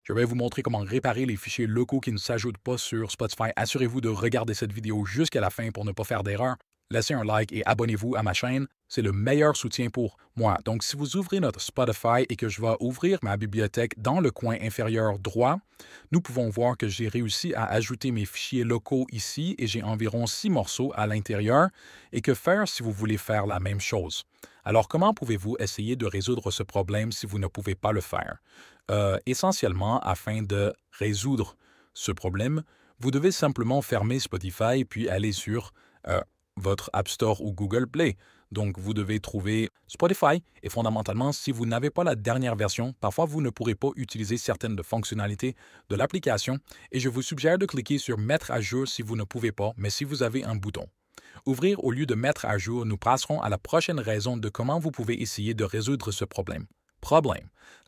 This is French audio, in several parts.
Je vais vous montrer comment réparer les fichiers locaux qui ne s'ajoutent pas sur Spotify. Assurez-vous de regarder cette vidéo jusqu'à la fin pour ne pas faire d'erreur. Laissez un like et abonnez-vous à ma chaîne. C'est le meilleur soutien pour moi. Donc, si vous ouvrez notre Spotify et que je vais ouvrir ma bibliothèque dans le coin inférieur droit, nous pouvons voir que j'ai réussi à ajouter mes fichiers locaux ici et j'ai environ 6 morceaux à l'intérieur. Et que faire si vous voulez faire la même chose? Alors, comment pouvez-vous essayer de résoudre ce problème si vous ne pouvez pas le faire? Essentiellement, afin de résoudre ce problème, vous devez simplement fermer Spotify puis aller sur votre App Store ou Google Play. Donc, vous devez trouver Spotify et fondamentalement, si vous n'avez pas la dernière version, parfois vous ne pourrez pas utiliser certaines fonctionnalités de l'application et je vous suggère de cliquer sur Mettre à jour si vous ne pouvez pas, mais si vous avez un bouton. Ouvrir au lieu de mettre à jour, nous passerons à la prochaine raison de comment vous pouvez essayer de résoudre ce problème.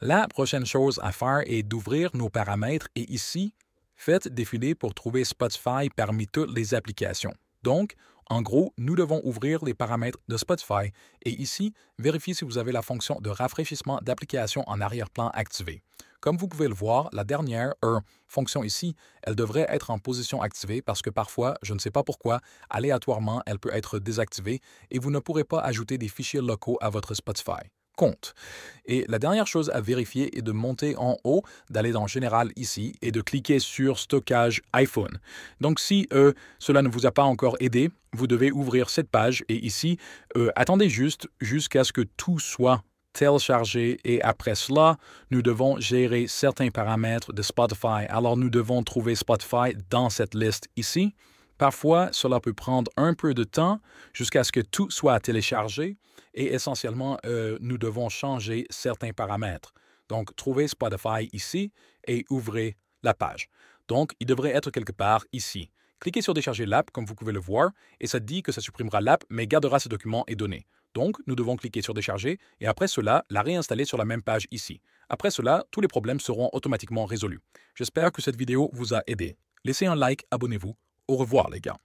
La prochaine chose à faire est d'ouvrir nos paramètres et ici, faites défiler pour trouver Spotify parmi toutes les applications. Donc, en gros, nous devons ouvrir les paramètres de Spotify et ici, vérifiez si vous avez la fonction de rafraîchissement d'application en arrière-plan activée. Comme vous pouvez le voir, la dernière fonction ici, elle devrait être en position activée parce que parfois, je ne sais pas pourquoi, aléatoirement, elle peut être désactivée et vous ne pourrez pas ajouter des fichiers locaux à votre Spotify. Compte. Et la dernière chose à vérifier est de monter en haut, d'aller dans Général ici et de cliquer sur Stockage iPhone. Donc si cela ne vous a pas encore aidé, vous devez ouvrir cette page et ici, attendez jusqu'à ce que tout soit téléchargé et après cela, nous devons gérer certains paramètres de Spotify. Alors nous devons trouver Spotify dans cette liste ici. Parfois, cela peut prendre un peu de temps jusqu'à ce que tout soit téléchargé et essentiellement, nous devons changer certains paramètres. Donc, trouvez Spotify ici et ouvrez la page. Donc, il devrait être quelque part ici. Cliquez sur Décharger l'app, comme vous pouvez le voir, et ça dit que ça supprimera l'app, mais gardera ce document et données. Donc, nous devons cliquer sur Décharger et après cela, la réinstaller sur la même page ici. Après cela, tous les problèmes seront automatiquement résolus. J'espère que cette vidéo vous a aidé. Laissez un like, abonnez-vous. Au revoir les gars.